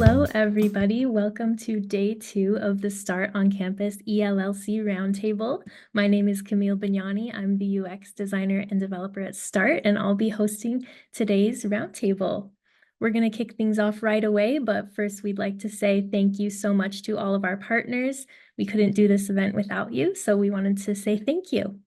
Hello, everybody. Welcome to day 2 of the START on Campus ELLC Roundtable. My name is Camille Bignani. I'm the UX designer and developer at START, and I'll be hosting today's roundtable. We're going to kick things off right away, but first we'd like to say thank you so much to all of our partners. We couldn't do this event without you, so we wanted to say thank you.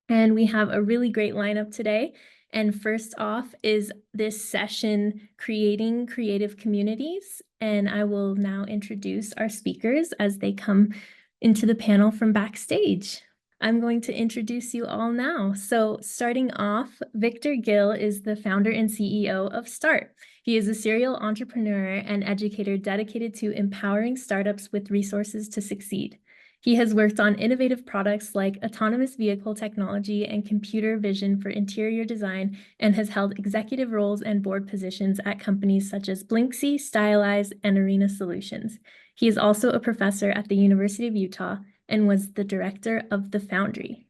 And we have a really great lineup today. And first off is this session, Creating Creative Communities. And I will now introduce our speakers as they come into the panel from backstage. I'm going to introduce you all now. So starting off, Victor Gill is the founder and CEO of START. He is a serial entrepreneur and educator dedicated to empowering startups with resources to succeed. He has worked on innovative products like autonomous vehicle technology and computer vision for interior design and has held executive roles and board positions at companies such as Blinksy, Stylize, and Arena Solutions. He is also a professor at the University of Utah and was the director of the Foundry.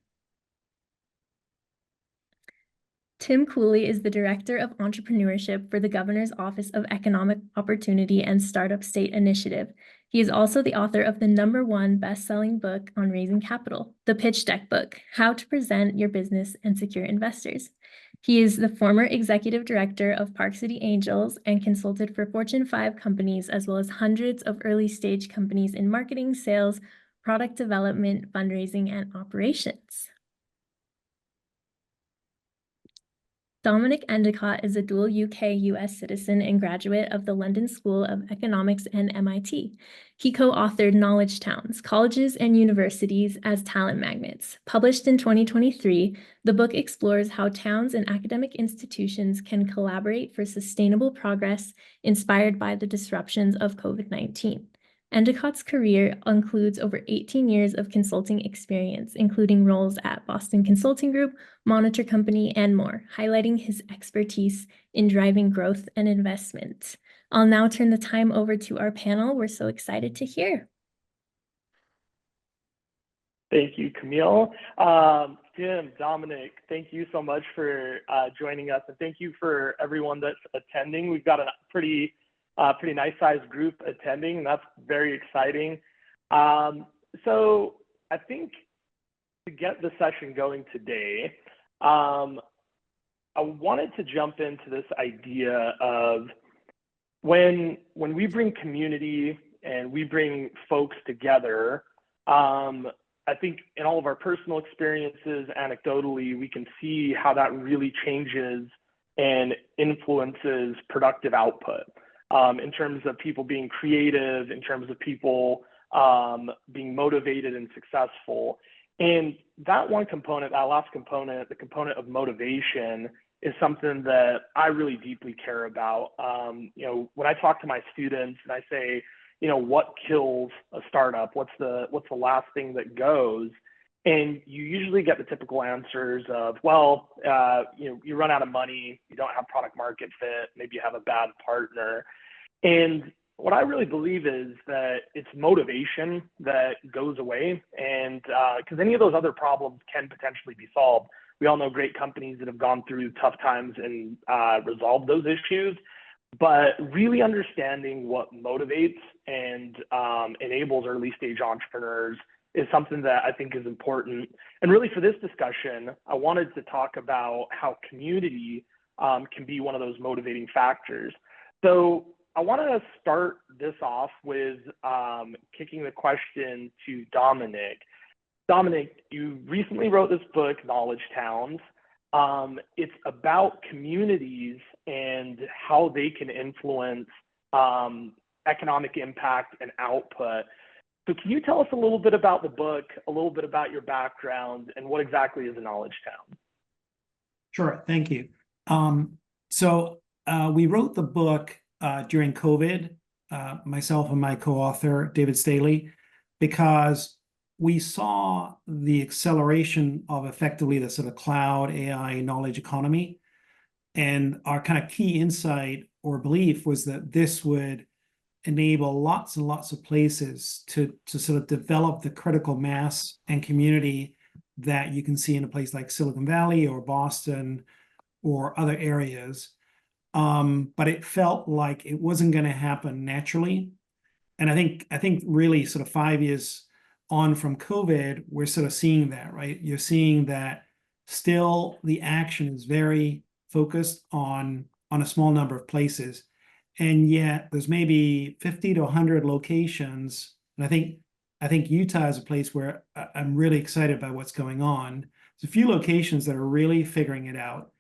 Tim Cooley is the Director of Entrepreneurship for the Governor's Office of Economic Opportunity and Startup State Initiative. He is also the author of the #1 best-selling book on raising capital, the Pitch Deck book, How to Present Your Business and Secure Investors. He is the former executive director of Park City Angels and consulted for Fortune 5 companies, as well as hundreds of early-stage companies in marketing, sales, product development, fundraising, and operations. Dominic Endicott is a dual UK-US citizen and graduate of the London School of Economics and MIT. He co-authored Knowledge Towns, Colleges and Universities as Talent Magnets. Published in 2023, the book explores how towns and academic institutions can collaborate for sustainable progress inspired by the disruptions of COVID-19. Endicott's career includes over 18 years of consulting experience, including roles at Boston Consulting Group, Monitor Company, and more, highlighting his expertise in driving growth and investment. I'll now turn the time over to our panel. We're so excited to hear. Thank you, Camille. Tim, Dominic, thank you so much for joining us, and thank you for everyone that's attending. We've got a pretty nice sized group attending, and that's very exciting. So I think to get the session going today, I wanted to jump into this idea of when we bring community and we bring folks together, I think in all of our personal experiences, anecdotally, we can see how that really changes and influences productive output. In terms of people being creative, in terms of people being motivated and successful. And that one component, that last component, the component of motivation, is something that I really deeply care about. You know, when I talk to my students and I say, you know, what kills a startup? What's the last thing that goes? And you usually get the typical answers of, well, you know, you run out of money, you don't have product market fit, maybe you have a bad partner. And what I really believe is that it's motivation that goes away, and because any of those other problems can potentially be solved. We all know great companies that have gone through tough times and resolved those issues, but really understanding what motivates and enables early stage entrepreneurs is something that I think is important. And really for this discussion, I wanted to talk about how community can be one of those motivating factors. So I want to start this off with kicking the question to Dominic. Dominic, you recently wrote this book, Knowledge Towns. It's about communities and how they can influence economic impact and output. So can you tell us a little bit about the book, a little bit about your background, and what exactly is a knowledge town? Sure, thank you. We wrote the book during COVID, myself and my co-author, David Staley, because we saw the acceleration of effectively the sort of cloud AI knowledge economy. And our kind of key insight or belief was that this would enable lots and lots of places to sort of develop the critical mass and community that you can see in a place like Silicon Valley or Boston or other areas. but it felt like it wasn't going to happen naturally. And I think really sort of 5 years on from COVID, we're sort of seeing that, right? You're seeing that still the action is very focused on a small number of places. And yet there's maybe 50 to 100 locations. And I think Utah is a place where I'm really excited about what's going on. There's a few locations that are really figuring it out.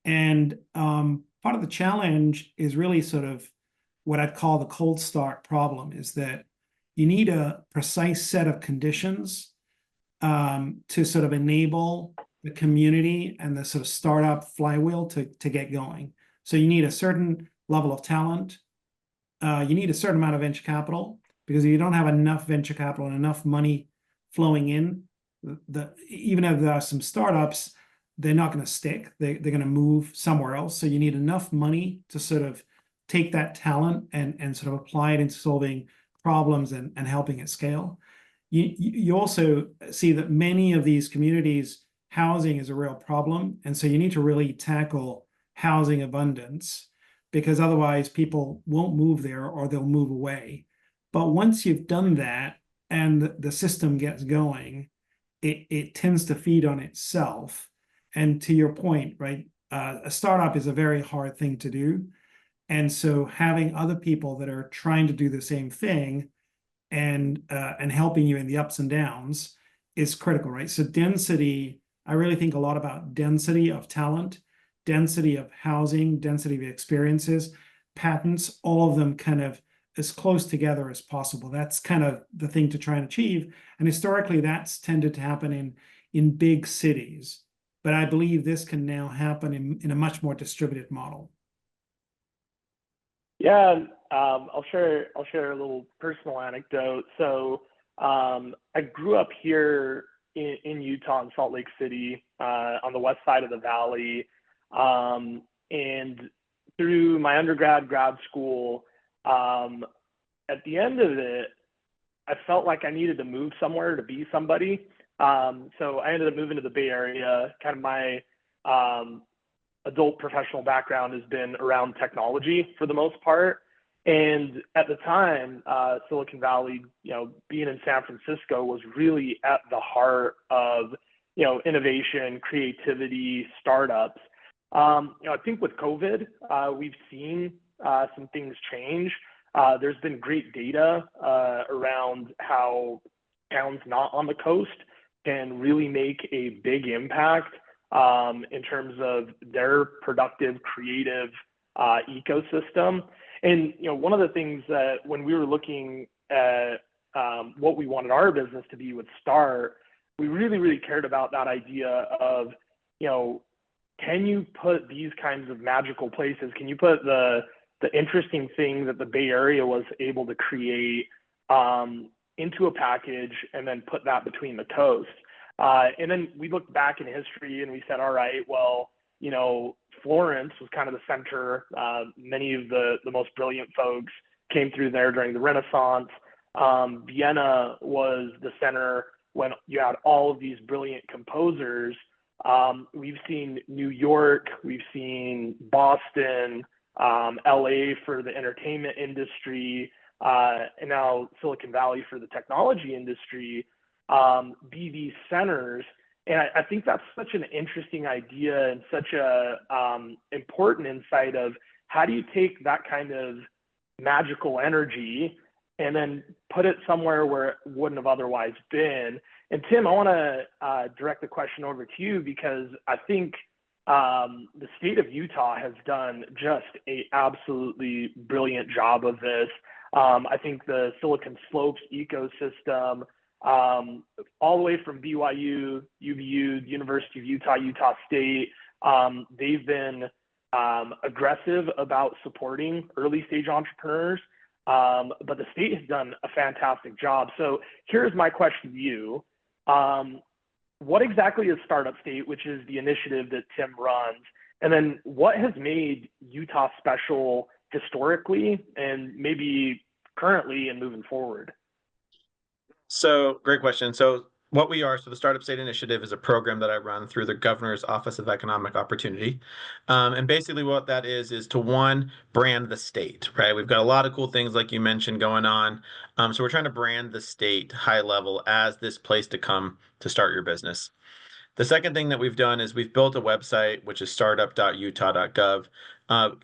And part of the challenge is really sort of what I'd call the cold start problem, is that you need a precise set of conditions to sort of enable the community and the sort of startup flywheel to get going. So you need a certain level of talent. You need a certain amount of venture capital, because if you don't have enough venture capital and enough money flowing in, even if there are some startups, they're not going to stick. They're going to move somewhere else. So you need enough money to sort of take that talent and sort of apply it into solving problems and helping it scale. You also see that many of these communities, housing is a real problem. And so you need to really tackle housing abundance, because otherwise people won't move there or they'll move away. But once you've done that and the system gets going, it tends to feed on itself. And to your point, right, a startup is a very hard thing to do. And so having other people that are trying to do the same thing and helping you in the ups and downs is critical, right? So density, I really think a lot about density of talent, density of housing, density of experiences, patents, all of them kind of as close together as possible. That's kind of the thing to try and achieve. And historically, that's tended to happen in big cities. But I believe this can now happen in a much more distributed model. Yeah, I'll share a little personal anecdote. So I grew up here in Utah, in Salt Lake City, on the west side of the valley. And through my undergrad, grad school, at the end of it, I felt like I needed to move somewhere to be somebody. So I ended up moving to the Bay Area. Kind of my adult professional background has been around technology for the most part. And at the time, Silicon Valley, being in San Francisco was really at the heart of, innovation, creativity, startups. I think with COVID, we've seen some things change. There's been great data around how towns not on the coast can really make a big impact in terms of their productive, creative ecosystem. And one of the things that when we were looking at what we wanted our business to be with START, we really, really cared about that idea of, can you put these kinds of magical places, can you put the interesting thing that the Bay Area was able to create into a package and then put that between the coast? And then we looked back in history and we said, all right, well, Florence was kind of the center. Many of the most brilliant folks came through there during the Renaissance. Vienna was the center when you had all of these brilliant composers. We've seen New York, we've seen Boston, LA for the entertainment industry, and now Silicon Valley for the technology industry, be these centers. And I think that's such an interesting idea and such a important insight of how do you take that kind of magical energy and then put it somewhere where it wouldn't have otherwise been. And Tim, I want to direct the question over to you, because I think the state of Utah has done just an absolutely brilliant job of this. I think the Silicon Slopes ecosystem, all the way from BYU, UVU, the University of Utah, Utah State, they've been aggressive about supporting early stage entrepreneurs, but the state has done a fantastic job. So here's my question to you. What exactly is Startup State, which is the initiative that Tim runs? And then what has made Utah special historically and maybe currently and moving forward? So great question. So What we are, so the Startup State Initiative is a program that I run through the Governor's Office of Economic Opportunity. And basically what that is to one, brand the state, right? We've got a lot of cool things like you mentioned going on. So we're trying to brand the state high level as this place to come to start your business. The second thing that we've done is we've built a website, which is startup.utah.gov.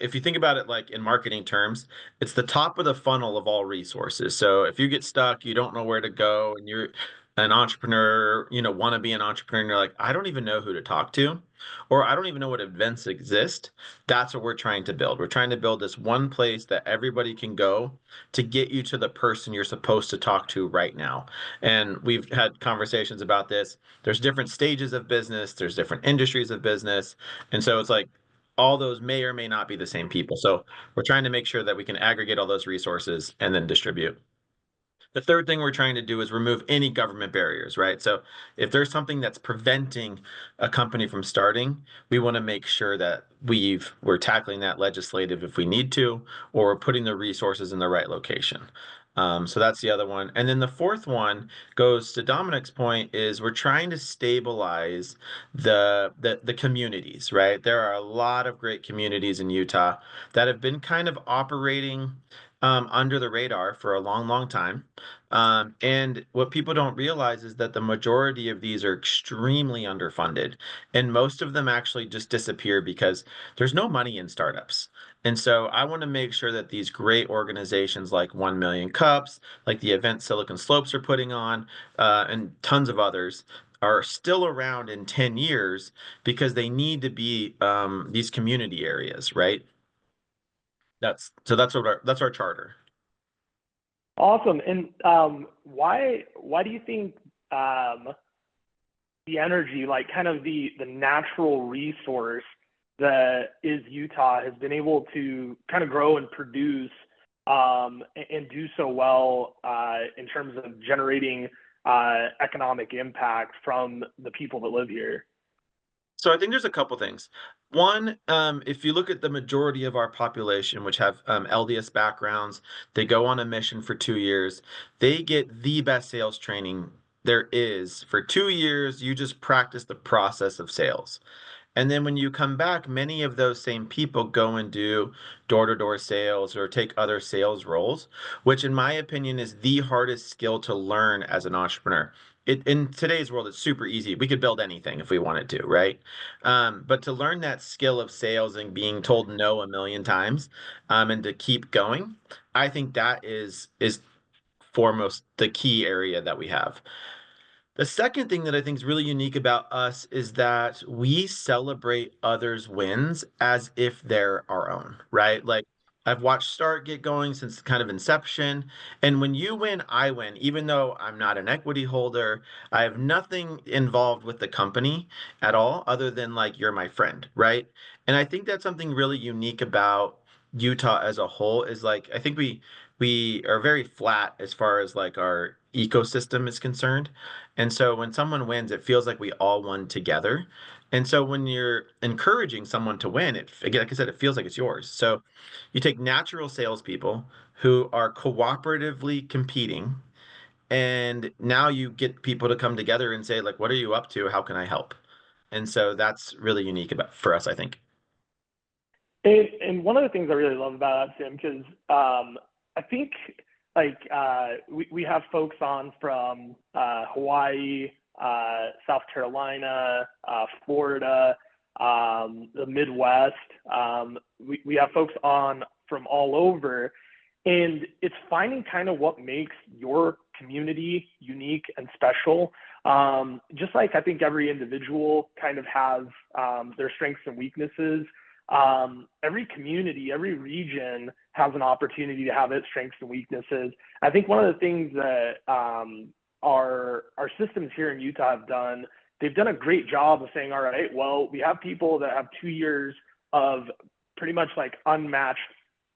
If you think about it like in marketing terms, it's the top of the funnel of all resources. So if you get stuck, you don't know where to go, and you're an entrepreneur, want to be an entrepreneur, and you're like, I don't even know who to talk to, or I don't even know what events exist. That's what we're trying to build. We're trying to build this one place that everybody can go to get you to the person you're supposed to talk to right now. And we've had conversations about this. There's different stages of business, there's different industries of business. And so it's like all those may or may not be the same people. So we're trying to make sure that we can aggregate all those resources and then distribute. The third thing we're trying to do is remove any government barriers, right? So if there's something that's preventing a company from starting, we want to make sure that we're tackling that legislative if we need to, or we're putting the resources in the right location. So that's the other one. And then the fourth one goes to Dominic's point is we're trying to stabilize the communities, right? There are a lot of great communities in Utah that have been kind of operating under the radar for a long, long time. And what people don't realize is that the majority of these are extremely underfunded, and most of them actually just disappear because there's no money in startups. And so I want to make sure that these great organizations like 1 Million Cups, like the event Silicon Slopes are putting on, and tons of others, are still around in 10 years because they need to be these community areas, right? That's our charter. Awesome. And why do you think the energy, like kind of the natural resource that is Utah, has been able to kind of grow and produce and do so well in terms of generating economic impact from the people that live here? So I think there's a couple things. One, if you look at the majority of our population, which have LDS backgrounds, they go on a mission for 2 years. They get the best sales training there is. For 2 years, you just practice the process of sales. And then when you come back, many of those same people go and do door-to-door sales or take other sales roles, which in my opinion is the hardest skill to learn as an entrepreneur. In today's world, it's super easy. We could build anything if we wanted to, right? But to learn that skill of sales and being told no a million times, and to keep going, I think that is foremost the key area that we have. The second thing that I think is really unique about us is that we celebrate others' wins as if they're our own, right? Like I've watched Start get going since kind of inception. And when you win, I win. Even though I'm not an equity holder, I have nothing involved with the company at all, other than like you're my friend, right? And I think that's something really unique about Utah as a whole is like I think we are very flat as far as like our ecosystem is concerned. And so when someone wins, it feels like we all won together. And so when you're encouraging someone to win, it again, like I said, it feels like it's yours. So you take natural salespeople who are cooperatively competing, and now you get people to come together and say, like, what are you up to? How can I help? And so that's really unique about for us, I think. And one of the things I really love about that, Tim, because I think like we have folks on from Hawaii, South Carolina, Florida, the Midwest. We have folks on from all over, and it's finding kind of what makes your community unique and special. Just like I think every individual kind of has their strengths and weaknesses. Every community, every region has an opportunity to have its strengths and weaknesses. I think one of the things that our systems here in Utah have done, they've done a great job of saying, all right, well, we have people that have 2 years of pretty much like unmatched,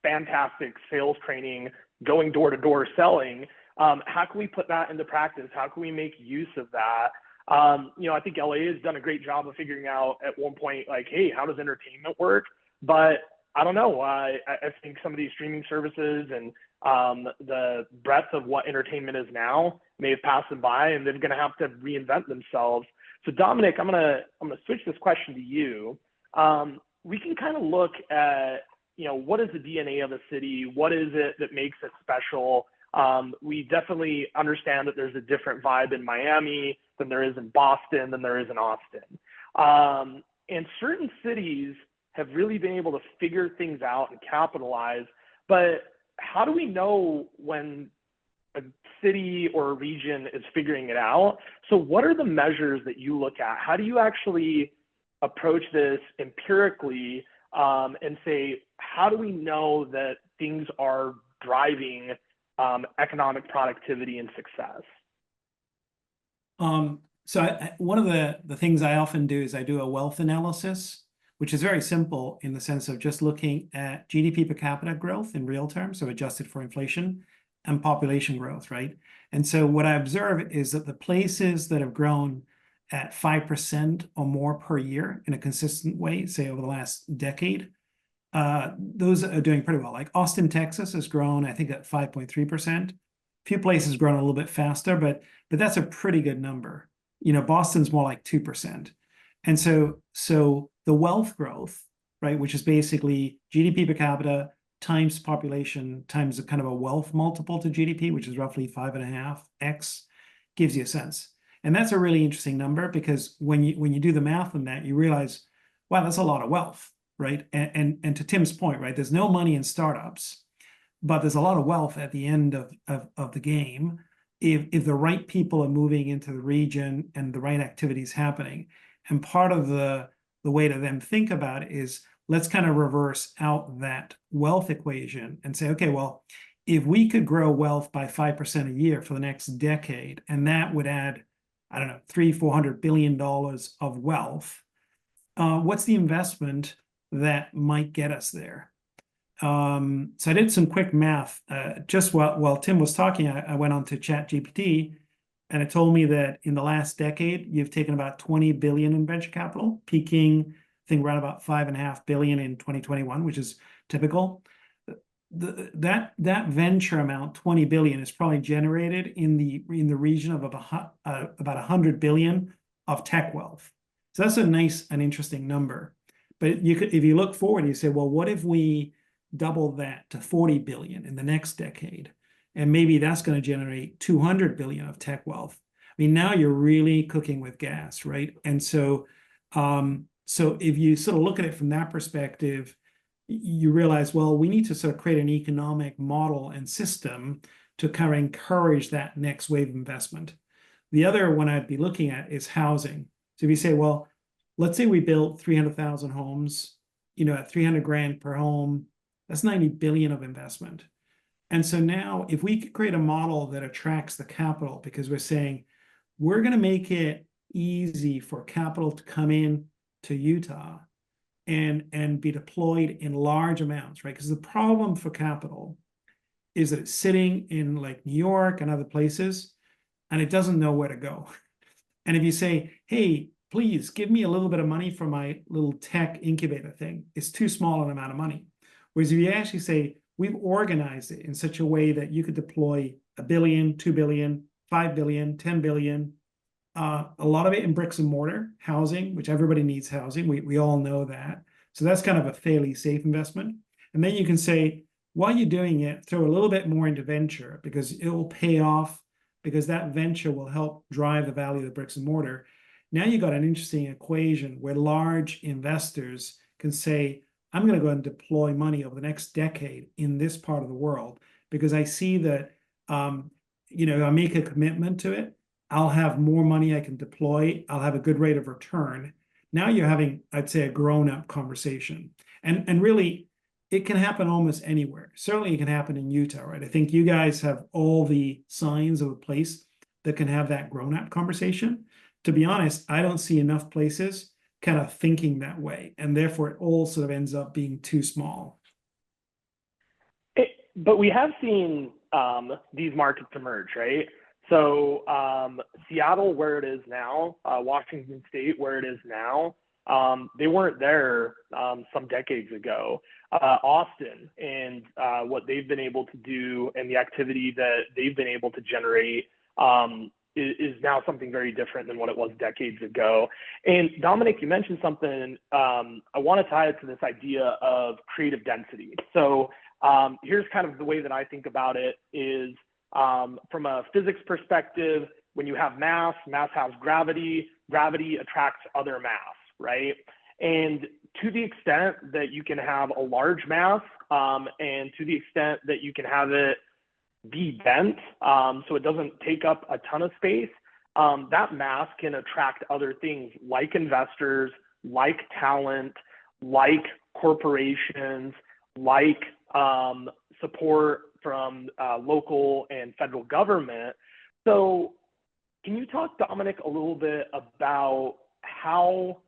fantastic sales training, going door to door selling. How can we put that into practice? How can we make use of that? I think LA has done a great job of figuring out at one point, like, hey, how does entertainment work? But I don't know. I think some of these streaming services and the breadth of what entertainment is now may have passed them by, and they're going to have to reinvent themselves. So Dominic, I'm gonna switch this question to you. We can kind of look at, what is the DNA of a city? What is it that makes it special? We definitely understand that there's a different vibe in Miami than there is in Boston, than there is in Austin. And certain cities have really been able to figure things out and capitalize. But how do we know when a city or a region is figuring it out? So what are the measures that you look at? How do you actually approach this empirically, and say, how do we know that things are driving economic productivity and success? So one of the things I often do is I do a wealth analysis, which is very simple in the sense of just looking at GDP per capita growth in real terms, so adjusted for inflation, and population growth, right? And so what I observe is that the places that have grown at 5% or more per year in a consistent way, say over the last decade, those are doing pretty well. Like Austin, Texas has grown, I think, at 5.3%. A few places grown a little bit faster, but that's a pretty good number. Boston's more like 2%. And so the wealth growth, right, which is basically GDP per capita times population times a kind of a wealth multiple to GDP, which is roughly 5.5x, gives you a sense. And that's a really interesting number, because when you do the math on that, you realize, wow, that's a lot of wealth, right? And to Tim's point, right, there's no money in startups, but there's a lot of wealth at the end of the game if the right people are moving into the region and the right activities happening. And part of the way to then think about it is, let's kind of reverse out that wealth equation and say, okay, well, if we could grow wealth by 5% a year for the next decade, and that would add, I don't know, $300-400 billion of wealth, what's the investment that might get us there? So I did some quick math. Just while Tim was talking, I went on to ChatGPT, and it told me that in the last decade, you've taken about 20 billion in venture capital, peaking, I think, around about 5.5 billion in 2021, which is typical. That venture amount, 20 billion, is probably generated in the region of about 100 billion of tech wealth. So that's a nice and interesting number. But if you look forward, you say, well, what if we double that to 40 billion in the next decade? And maybe that's going to generate 200 billion of tech wealth. I mean, now you're really cooking with gas, right? And so if you sort of look at it from that perspective, you realize, well, we need to sort of create an economic model and system to kind of encourage that next wave of investment. The other one I'd be looking at is housing. So if you say, well, let's say we built 300,000 homes, at 300 grand per home, that's 90 billion of investment. And so now if we could create a model that attracts the capital, because we're saying we're going to make it easy for capital to come in to Utah and be deployed in large amounts, right? Because the problem for capital is that it's sitting in like New York and other places, and it doesn't know where to go. And if you say, hey, please give me a little bit of money for my little tech incubator thing, it's too small an amount of money. Whereas if you actually say, we've organized it in such a way that you could deploy $1 billion, $2 billion, $5 billion, $10 billion, a lot of it in bricks and mortar housing, which everybody needs housing. We all know that. So that's kind of a fairly safe investment. And then you can say, while you're doing it, throw a little bit more into venture, because it will pay off, because that venture will help drive the value of the bricks and mortar. Now you've got an interesting equation where large investors can say, I'm going to go and deploy money over the next decade in this part of the world, because I see that, I make a commitment to it. I'll have more money I can deploy. I'll have a good rate of return. Now you're having, I'd say, a grown-up conversation. And really, it can happen almost anywhere. Certainly it can happen in Utah, right? I think you guys have all the signs of a place that can have that grown-up conversation. To be honest, I don't see enough places kind of thinking that way, and therefore it all sort of ends up being too small. But we have seen these markets emerge, right? So Seattle, where it is now, Washington State, where it is now, they weren't there some decades ago. Austin and what they've been able to do and the activity that they've been able to generate is now something very different than what it was decades ago. And Dominic, you mentioned something, I want to tie it to this idea of creative density. So here's kind of the way that I think about it is from a physics perspective, when you have mass, mass has gravity, gravity attracts other mass, right? And to the extent that you can have a large mass and to the extent that you can have it be bent so it doesn't take up a ton of space, that mass can attract other things like investors, like talent, like corporations, like support from local and federal government. So can you talk, Dominic, a little bit about how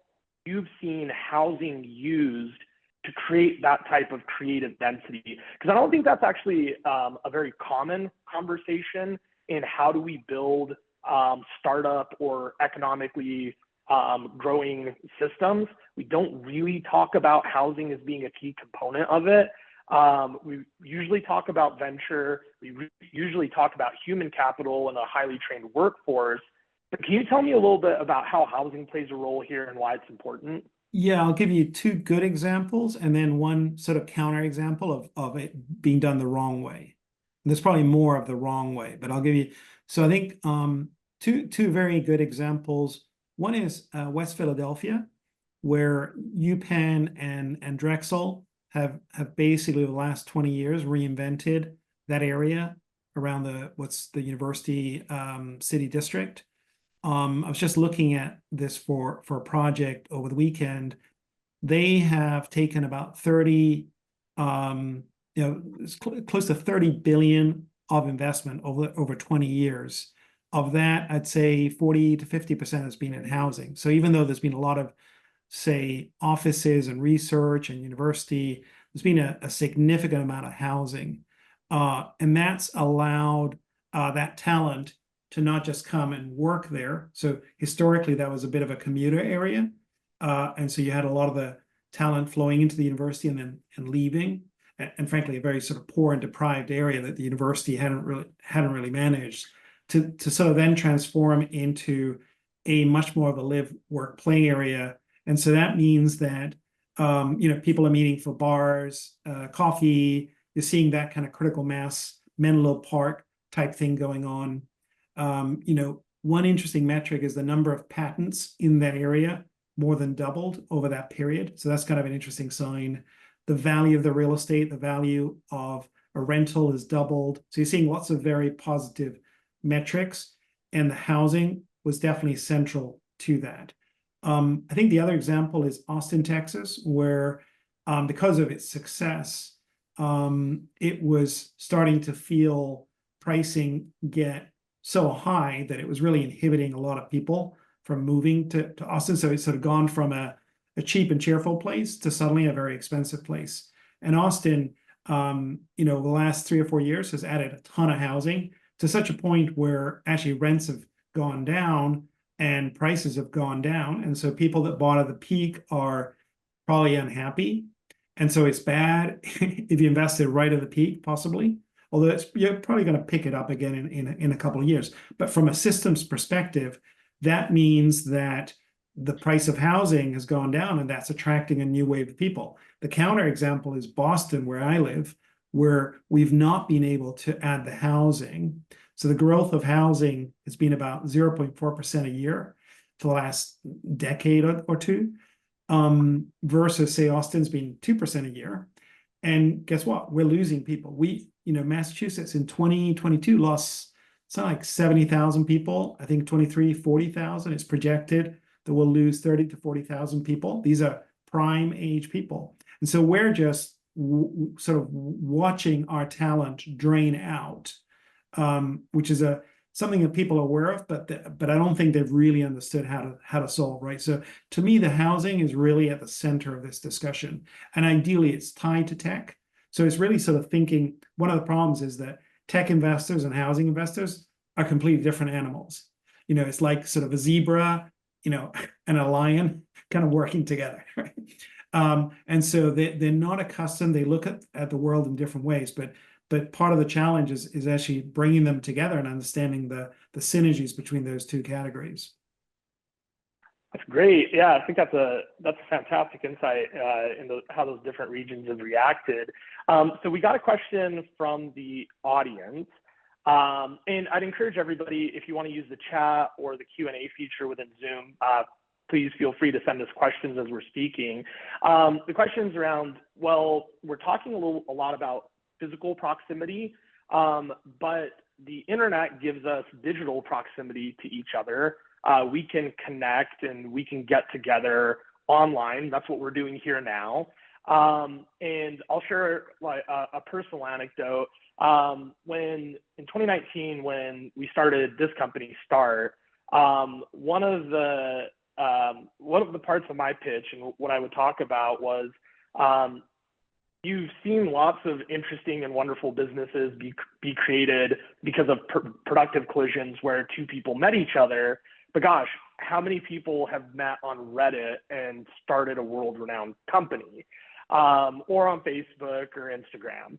you've seen housing used to create that type of creative density? Because I don't think that's actually a very common conversation in how do we build startup or economically growing systems. We don't really talk about housing as being a key component of it. We usually talk about venture. We usually talk about human capital and a highly trained workforce. But can you tell me a little bit about how housing plays a role here and why it's important? Yeah, I'll give you two good examples and then one sort of counter example of it being done the wrong way. And there's probably more of the wrong way, but I'll give you. So I think two very good examples. One is West Philadelphia, where UPenn and Drexel have basically the last 20 years reinvented that area around the university city district. I was just looking at this for a project over the weekend. They have taken about 30, close to 30 billion of investment over 20 years. Of that, I'd say 40 to 50% has been in housing. So even though there's been a lot of, say, offices and research and university, there's been a significant amount of housing. And that's allowed that talent to not just come and work there. So historically, that was a bit of a commuter area. And so you had a lot of the talent flowing into the university and leaving. And frankly, a very sort of poor and deprived area that the university hadn't really managed to sort of then transform into a much more of a live, work, play area. And so that means that people are meeting for bars, coffee. You're seeing that kind of critical mass, Menlo Park type thing going on. One interesting metric is the number of patents in that area more than doubled over that period. So that's kind of an interesting sign. The value of the real estate, the value of a rental is doubled. So you're seeing lots of very positive metrics, and the housing was definitely central to that. I think the other example is Austin, Texas, where because of its success, it was starting to feel pricing get so high that it was really inhibiting a lot of people from moving to Austin. So it's sort of gone from a cheap and cheerful place to suddenly a very expensive place. And Austin, the last 3 or 4 years has added a ton of housing to such a point where actually rents have gone down and prices have gone down. And so people that bought at the peak are probably unhappy. And so it's bad if you invested right at the peak, possibly. Although you're probably going to pick it up again in a couple of years. But from a systems perspective, that means that the price of housing has gone down, and that's attracting a new wave of people. The counter example is Boston, where I live, where we've not been able to add the housing. So the growth of housing has been about 0.4% a year for the last decade or two, versus, say, Austin's been 2% a year. And guess what? We're losing people. Massachusetts in 2022 lost something like 70,000 people. I think 40,000. It's projected that we'll lose 30 to 40,000 people. These are prime age people. And so we're just sort of watching our talent drain out, which is something that people are aware of, but I don't think they've really understood how to solve, right? So to me, the housing is really at the center of this discussion. And ideally, it's tied to tech. So it's really sort of thinking, one of the problems is that tech investors and housing investors are completely different animals. It's like sort of a zebra, and a lion kind of working together, right? And so they're not accustomed, they look at the world in different ways, but part of the challenge is actually bringing them together and understanding the synergies between those two categories. That's great. Yeah, I think that's a fantastic insight into how those different regions have reacted. So we got a question from the audience, and I'd encourage everybody, if you want to use the chat or the Q&A feature within Zoom, please feel free to send us questions as we're speaking. The question's around, well, we're talking a lot about physical proximity, but the internet gives us digital proximity to each other. We can connect and we can get together online. That's what we're doing here now. And I'll share like a personal anecdote. When in 2019, when we started this company, START, one of the parts of my pitch and what I would talk about was, you've seen lots of interesting and wonderful businesses be created because of productive collisions where two people met each other. But gosh, how many people have met on Reddit and started a world-renowned company, or on Facebook or Instagram?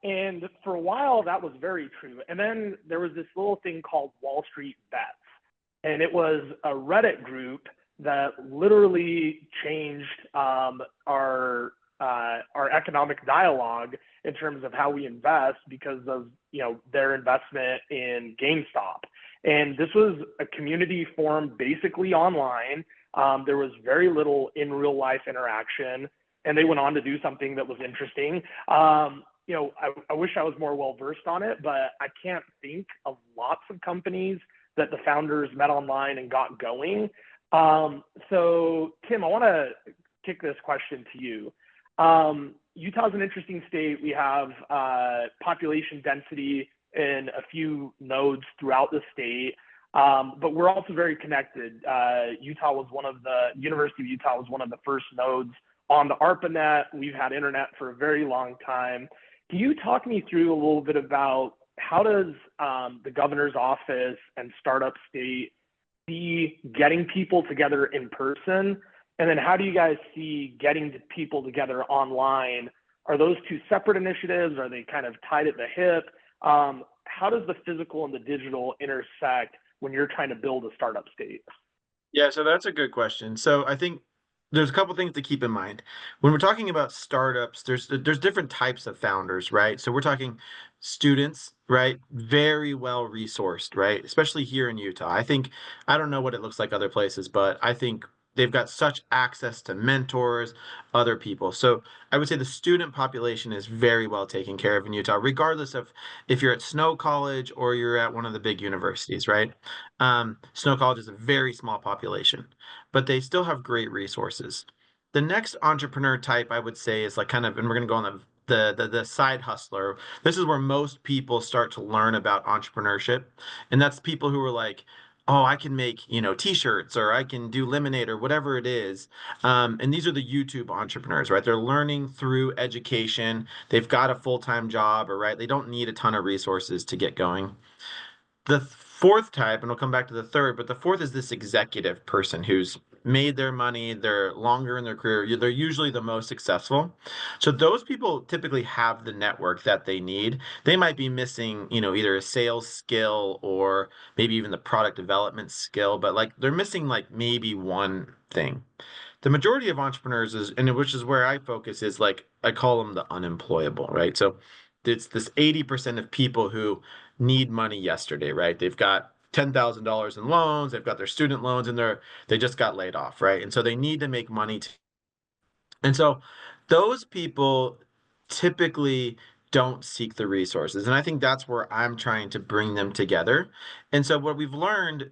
And for a while, that was very true. And then there was this little thing called Wall Street Bets. And it was a Reddit group that literally changed our economic dialogue in terms of how we invest because of their investment in GameStop. And this was a community formed basically online. There was very little in real life interaction, and they went on to do something that was interesting. I wish I was more well versed on it, but I can't think of lots of companies that the founders met online and got going. So Tim, I want to kick this question to you. Utah's an interesting state. We have population density in a few nodes throughout the state, but we're also very connected. University of Utah was one of the first nodes on the ARPANET. We've had internet for a very long time. Can you talk me through a little bit about how does the governor's office and startup state see getting people together in person? And then how do you guys see getting people together online? Are those two separate initiatives? Are they kind of tied at the hip? How does the physical and the digital intersect when you're trying to build a startup state? Yeah, so that's a good question. So I think there's a couple things to keep in mind. When we're talking about startups, there's different types of founders, right? So we're talking students, right? Very well resourced, right? Especially here in Utah. I don't know what it looks like other places, but I think they've got such access to mentors, other people. So I would say the student population is very well taken care of in Utah, regardless of if you're at Snow College or you're at one of the big universities, right? Snow College is a very small population, but they still have great resources. The next entrepreneur type I would say is like kind of, and we're going to go on the side hustler. This is where most people start to learn about entrepreneurship, and that's people who are like, oh, I can make, t-shirts, or I can do lemonade, or whatever it is. And these are the YouTube entrepreneurs, right? They're learning through education. They've got a full-time job, or right, they don't need a ton of resources to get going. The fourth type, and we'll come back to the third, but the fourth is this executive person who's made their money, they're longer in their career, they're usually the most successful. So those people typically have the network that they need. They might be missing, either a sales skill or maybe even the product development skill, but like they're missing like maybe one thing. The majority of entrepreneurs which is where I focus, is like I call them the unemployable, right? So it's this 80% of people who need money yesterday, right? They've got $10,000 in loans, they've got their student loans, and they just got laid off, right? And so they need to make money. And so those people typically don't seek the resources. And I think that's where I'm trying to bring them together. And so what we've learned,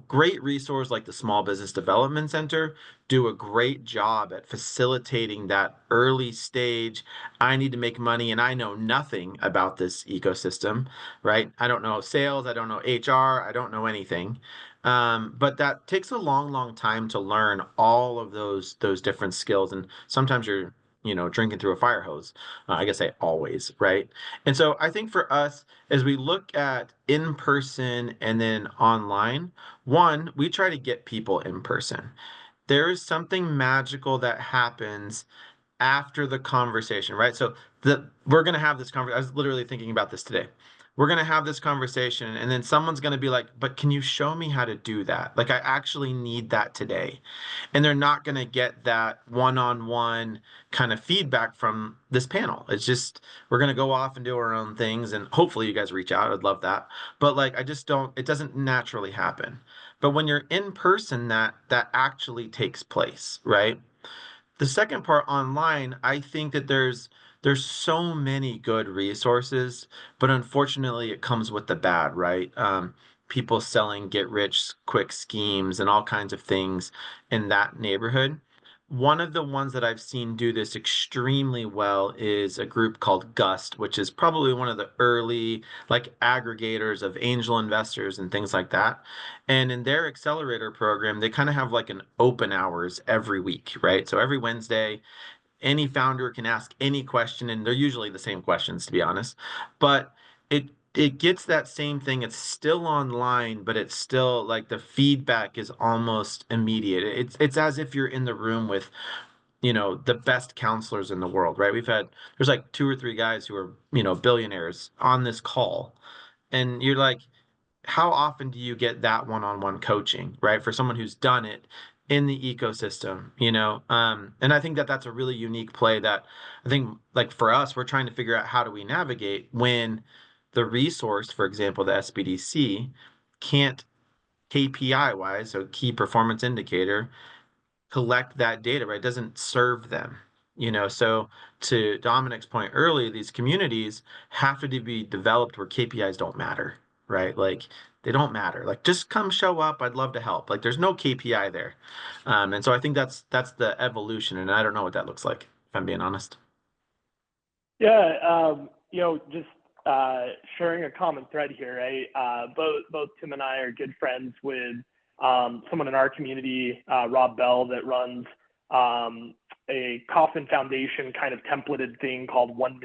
great resources like the Small Business Development Center do a great job at facilitating that early stage. I need to make money and I know nothing about this ecosystem, right? I don't know sales, I don't know HR, I don't know anything. But that takes a long, long time to learn all of those different skills. And sometimes you're, drinking through a fire hose. I guess I always, right? And so I think for us, as we look at in person and then online, one, we try to get people in person. there is something magical that happens after the conversation, right? So we're going to have this conversation. I was literally thinking about this today. We're going to have this conversation, and then someone's going to be like, but can you show me how to do that? Like, I actually need that today. And they're not going to get that one-on-one kind of feedback from this panel. It's just, we're going to go off and do our own things, and hopefully you guys reach out. I'd love that. But like, I just don't, it doesn't naturally happen. But when you're in person, that actually takes place, right? The second part online, I think that there's so many good resources, but unfortunately it comes with the bad, right? People selling get rich quick schemes and all kinds of things in that neighborhood. One of the ones that I've seen do this extremely well is a group called Gust, which is probably one of the early like aggregators of angel investors and things like that. And in their accelerator program, they kind of have like an open hours every week, right? So every Wednesday, any founder can ask any question, and they're usually the same questions, to be honest. But it gets that same thing. It's still online, but it's still like the feedback is almost immediate. It's as if you're in the room with, the best counselors in the world, right? There's like two or three guys who are, billionaires on this call. And you're like, how often do you get that one-on-one coaching, right? For someone who's done it in the ecosystem, and I think that that's a really unique play that I think like for us, we're trying to figure out how do we navigate when the resource, for example, the SBDC can't KPI wise, so key performance indicator, collect that data, right? It doesn't serve them, So to Dominic's point earlier, these communities have to be developed where KPIs don't matter, right? Like they don't matter. Like just come show up. I'd love to help. Like there's no KPI there, and so I think that's the evolution, and I don't know what that looks like if I'm being honest. Yeah, just sharing a common thread here, right? Both Tim and I are good friends with someone in our community, Rob Bell, that runs a Coffin Foundation kind of templated thing called 1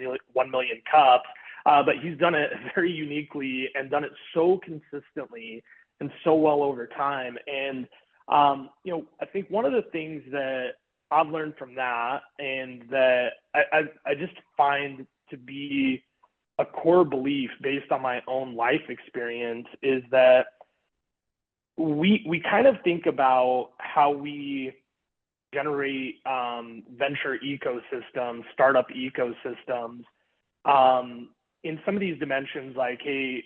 million cups. But he's done it very uniquely and done it so consistently and so well over time. And, I think one of the things that I've learned from that and that I just find to be a core belief based on my own life experience is that we kind of think about how we generate venture ecosystems, startup ecosystems, in some of these dimensions, like, hey,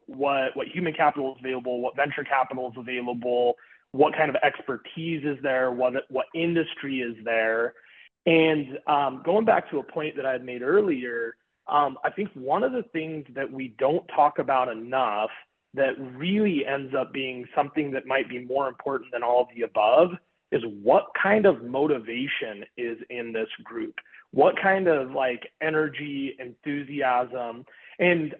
what human capital is available, what venture capital is available, what kind of expertise is there, what industry is there. And going back to a point that I had made earlier, I think one of the things that we don't talk about enough that really ends up being something that might be more important than all of the above is what kind of motivation is in this group, what kind of like energy, enthusiasm, and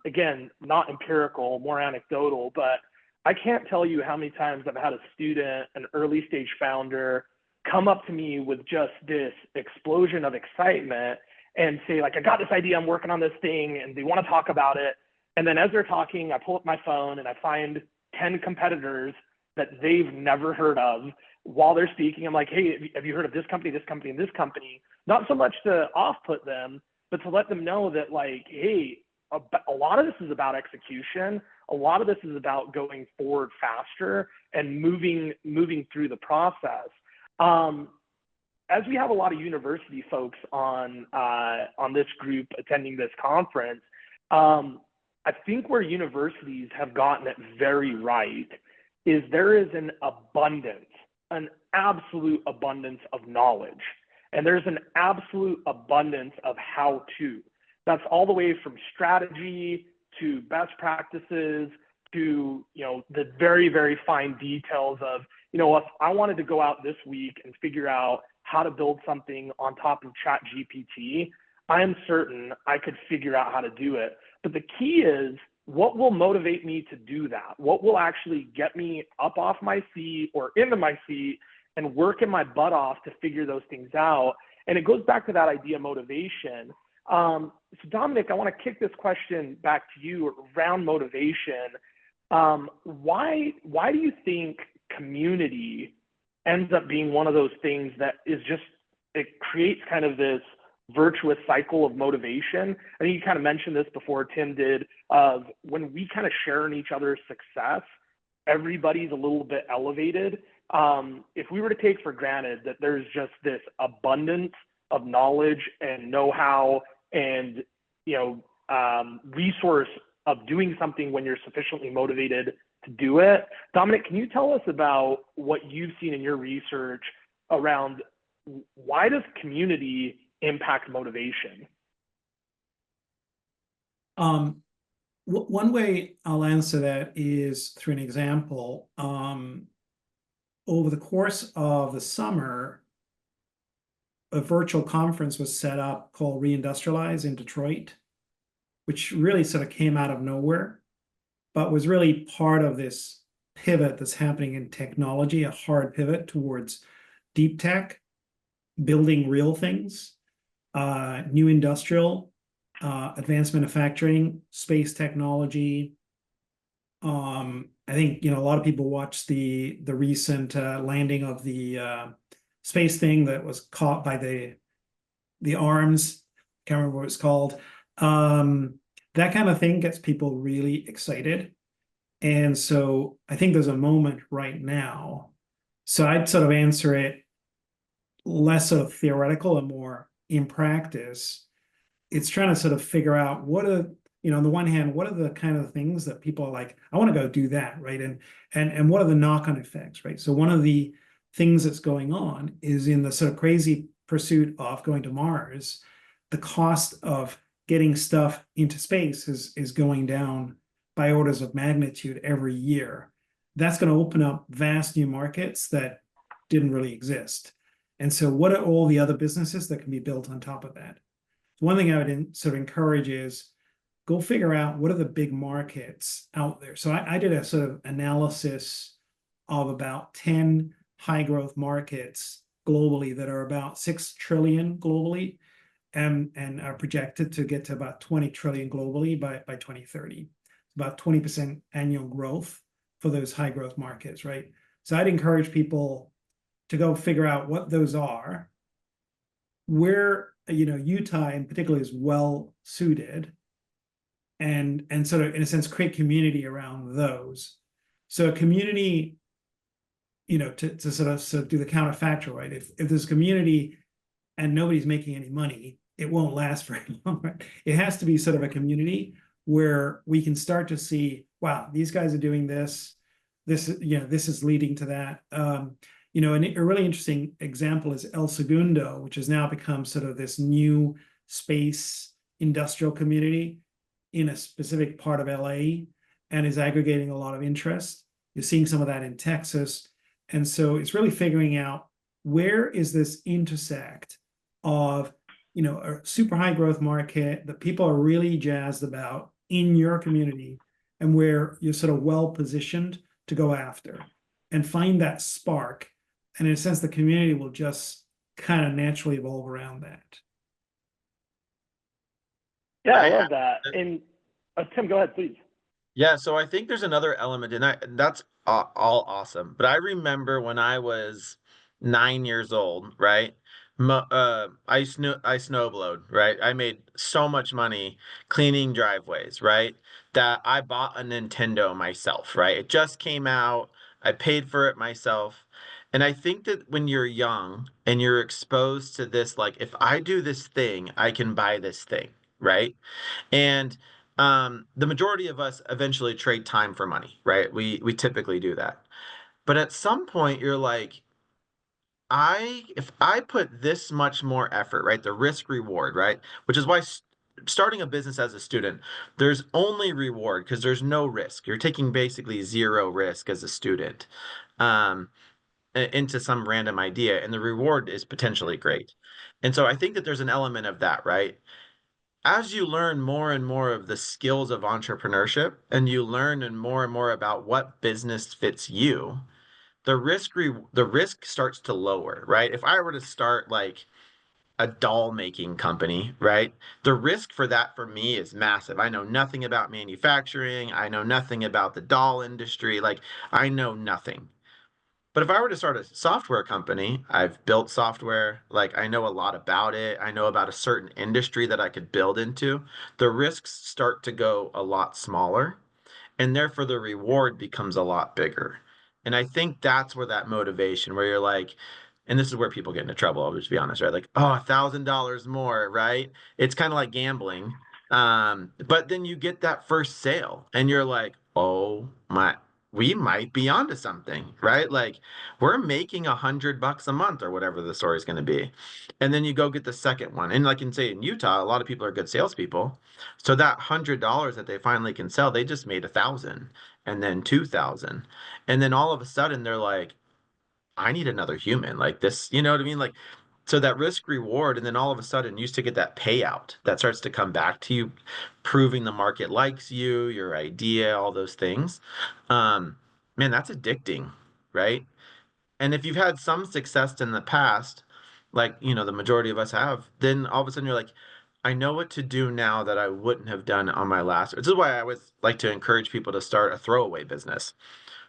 again, not empirical, more anecdotal, but I can't tell you how many times I've had a student, an early stage founder, come up to me with just this explosion of excitement and say like, I got this idea, I'm working on this thing, and they want to talk about it. And then as they're talking, I pull up my phone and I find 10 competitors that they've never heard of while they're speaking. I'm like, hey, have you heard of this company, this company, and this company? Not so much to off-put them, but to let them know that like, hey, a lot of this is about execution. A lot of this is about going forward faster and moving through the process. As we have a lot of university folks on this group attending this conference, I think where universities have gotten it very right is there is an absolute abundance of knowledge, and there's an absolute abundance of how to. That's all the way from strategy to best practices to, the very, very fine details of, if I wanted to go out this week and figure out how to build something on top of ChatGPT, I am certain I could figure out how to do it. But the key is, what will motivate me to do that? What will actually get me up off my seat or into my seat and working my butt off to figure those things out? And it goes back to that idea of motivation. So Dominic, I want to kick this question back to you around motivation. Why do you think community ends up being one of those things that is just, it creates kind of this virtuous cycle of motivation. I think you kind of mentioned this before, Tim did, of when we kind of share in each other's success, everybody's a little bit elevated. If we were to take for granted that there's just this abundance of knowledge and know-how and, resource of doing something when you're sufficiently motivated to do it. Dominic, can you tell us about what you've seen in your research around why does community impact motivation? One way I'll answer that is through an example. Over the course of the summer, a virtual conference was set up called Reindustrialize in Detroit, which really sort of came out of nowhere, but was really part of this pivot that's happening in technology, a hard pivot towards deep tech, building real things, new industrial, advanced manufacturing, space technology. I think, a lot of people watched the recent landing of the space thing that was caught by the arms. Can't remember what it's called. That kind of thing gets people really excited. And so I think there's a moment right now. So I'd sort of answer it less sort of theoretical and more in practice. It's trying to sort of figure out what are, on the one hand, what are the kind of things that people are like, I want to go do that, right? And what are the knock-on effects, right? So one of the things that's going on is in the sort of crazy pursuit of going to Mars, the cost of getting stuff into space is going down by orders of magnitude every year. That's going to open up vast new markets that didn't really exist. And so what are all the other businesses that can be built on top of that? One thing I would sort of encourage is go figure out what are the big markets out there. So I did a sort of analysis of about 10 high growth markets globally that are about 6 trillion globally and are projected to get to about 20 trillion globally by 2030. About 20% annual growth for those high growth markets, right? So I'd encourage people to go figure out what those are, where, Utah in particular is well suited, and sort of, in a sense, create community around those. So a community, to sort of do the counterfactual, right? If there's a community and nobody's making any money, it won't last very long, right? It has to be sort of a community where we can start to see, wow, these guys are doing this, this is leading to that. And a really interesting example is El Segundo, which has now become sort of this new space industrial community in a specific part of LA and is aggregating a lot of interest. You're seeing some of that in Texas. And so it's really figuring out where is this intersect of, a super high growth market that people are really jazzed about in your community and where you're sort of well positioned to go after and find that spark. And in a sense, the community will just kind of naturally evolve around that. Yeah, I love that. And Tim, go ahead, please. Yeah, so I think there's another element, and that's all awesome. But I remember when I was 9 years old, right? I snowblowed, right? I made so much money cleaning driveways, right? That I bought a Nintendo myself, right? It just came out. I paid for it myself. And I think that when you're young and you're exposed to this, like, if I do this thing, I can buy this thing, right? And the majority of us eventually trade time for money, right? We typically do that. But at some point you're like, if I put this much more effort, right? The risk reward, right? Which is why starting a business as a student, there's only reward because there's no risk. You're taking basically zero risk as a student into some random idea, and the reward is potentially great. And so I think that there's an element of that, right? As you learn more and more of the skills of entrepreneurship and you learn and more about what business fits you, the risk starts to lower, right? If I were to start like a doll making company, right? The risk for that for me is massive. I know nothing about manufacturing. I know nothing about the doll industry. Like I know nothing. But if I were to start a software company, I've built software, like I know a lot about it. I know about a certain industry that I could build into. The risks start to go a lot smaller, and therefore the reward becomes a lot bigger. And I think that's where that motivation, where you're like, and this is where people get into trouble, I'll just be honest, right? Like, oh, $1,000 more, right? It's kind of like gambling. But then you get that first sale and you're like, oh my, we might be onto something, right? Like we're making $100 a month or whatever the story is going to be. And then you go get the second one. And like in say in Utah, a lot of people are good salespeople. So that $100 that they finally can sell, they just made 1,000 and then 2,000. And then all of a sudden they're like, I need another human like this, you know what I mean? Like, so that risk reward, and then all of a sudden you used to get that payout that starts to come back to you, proving the market likes you, your idea, all those things. Um, Man, that's addicting, right? And if you've had some success in the past, like, the majority of us have, then all of a sudden you're like, I know what to do now that I wouldn't have done on my last. This is why I always like to encourage people to start a throwaway business.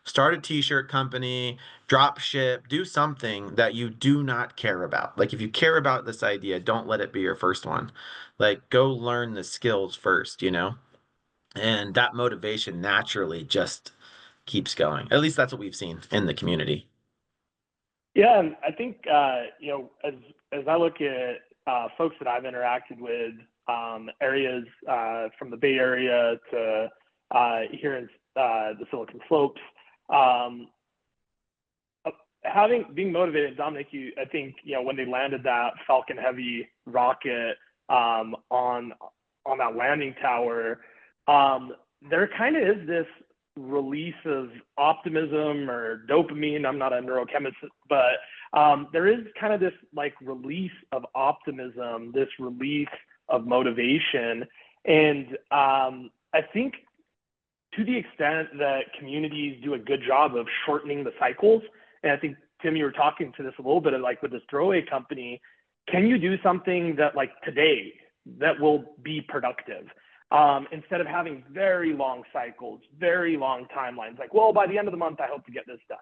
Start a t-shirt company, drop ship, do something that you do not care about. Like if you care about this idea, don't let it be your first one. Like go learn the skills first, and that motivation naturally just keeps going. At least that's what we've seen in the community. Yeah, and I think as I look at folks that I've interacted with, areas from the Bay Area to here in the Silicon Slopes, being motivated, Dominic, I think when they landed that Falcon Heavy rocket on that landing tower, there kind of is this release of optimism or dopamine. I'm not a neurochemist, but there is kind of this like release of optimism, this release of motivation. And I think to the extent that communities do a good job of shortening the cycles, and I think, Tim, you were talking to this a little bit of like with this throwaway company, can you do something that like today that will be productive? Instead of having very long cycles, very long timelines, like, well, by the end of the month, I hope to get this done.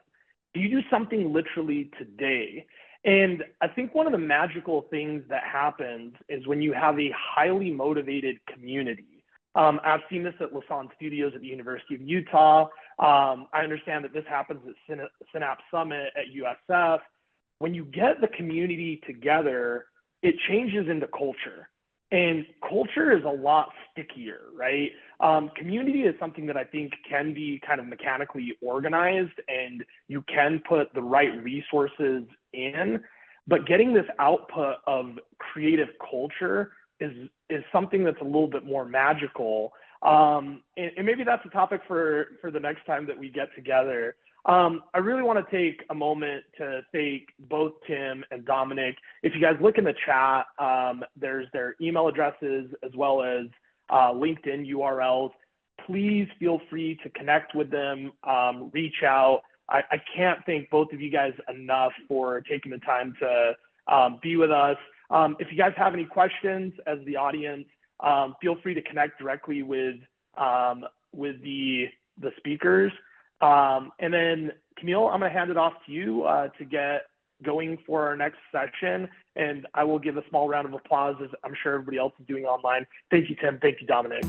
Do you do something literally today? And I think one of the magical things that happens is when you have a highly motivated community. I've seen this at Lasan Studios at the University of Utah. I understand that this happens at Synapse Summit at USF. When you get the community together, it changes into culture. And culture is a lot stickier, right? Community is something that I think can be kind of mechanically organized and you can put the right resources in, but getting this output of creative culture is something that's a little bit more magical. And maybe that's a topic for the next time that we get together. I really want to take a moment to thank both Tim and Dominic. If you guys look in the chat, there's their email addresses as well as LinkedIn URLs. Please feel free to connect with them, reach out. I can't thank both of you guys enough for taking the time to be with us. If you guys have any questions as the audience, feel free to connect directly with the speakers. And then Camille, I'm going to hand it off to you to get going for our next section. And I will give a small round of applause as I'm sure everybody else is doing online. Thank you, Tim. Thank you, Dominic.